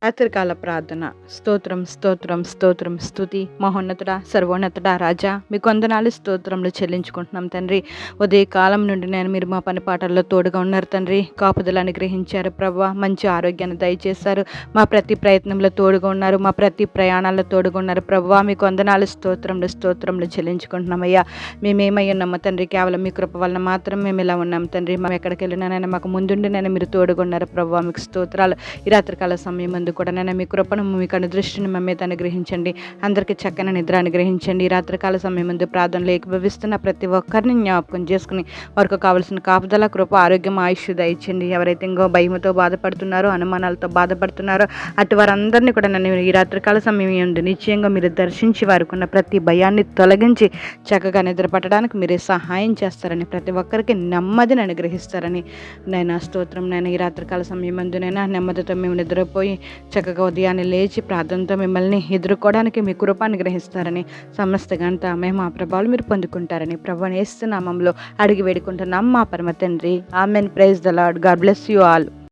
రాత్రికాల ప్రార్థన. స్తోత్రం, స్తోత్రం, స్తోత్రం, స్తుతి, మహోన్నతుడా, సర్వోన్నతుడా, రాజా, మీకు వందనాలు, స్తోత్రములు చెల్లించుకుంటున్నాం తండ్రి. ఉదయకాలం నుండి మీరు మా పని పాటల్లో తోడుగా ఉన్నారు తండ్రి. కాపుదలు అనుగ్రహించారు ప్రభువా, మంచి ఆరోగ్యాన్ని దయచేశారు. మా ప్రతి ప్రయత్నంలో తోడుగా ఉన్నారు, మా ప్రతి ప్రయాణాల్లో తోడుగా ఉన్నారు ప్రభువా. మీకు వందనాలు, స్తోత్రములు, స్తోత్రములు చెల్లించుకుంటున్నామయ్యా. మేమేమై ఉన్నాము తండ్రి, కేవలం మీ కృప వలన మాత్రం మేము ఇలా ఉన్నాం తండ్రి. మేము ఎక్కడికి వెళ్ళినానైనా మాకు ముందుండి మీరు తోడుగా ఉన్నారు ప్రభువా. మీకు స్తోత్రాలు. ఈ రాత్రికాల సమయం ముందు కూడా మీ కృపను, మీ కను దృష్టిని మా మీద అనుగ్రహించండి. అందరికీ చక్కని నిద్ర అనుగ్రహించండి. ఈ రాత్రికాల సమయం ముందు ప్రార్థనలు ఏకీభవిస్తున్న ప్రతి ఒక్కరిని జ్ఞాపకం చేసుకుని వారికి కావలసిన కాపుదల, కృప, ఆరోగ్యం, ఆయుష్ దయచండి. ఎవరైతే ఇంకో భయముతో బాధపడుతున్నారో, అనుమానాలతో బాధపడుతున్నారో అటు వారందరినీ కూడా ఈ రాత్రికాల సమయం ఉంది నిశ్చయంగా మీరు దర్శించి వారికి ఉన్న ప్రతి భయాన్ని తొలగించి చక్కగా నిద్ర పట్టడానికి మీరే సహాయం చేస్తారని, ప్రతి ఒక్కరికి నెమ్మదిని అనుగ్రహిస్తారని నేను స్తోత్రం. నేను ఈ రాత్రికాల సమయం ముందు నెమ్మదితో మేము నిద్రపోయి చక్కగా ఉదయాన్నే లేచి ప్రార్థనతో మిమ్మల్ని ఎదుర్కోవడానికి మీ కృప అనుగ్రహిస్తారని, సమస్త గంట మేము ఆ ప్రభావాలు మీరు పొందుకుంటారని ప్రభువుని యేసు నామములో అడిగి వేడుకుంటున్నాం మా పరమ తండ్రి. Amen. Praise the lord. God bless you all.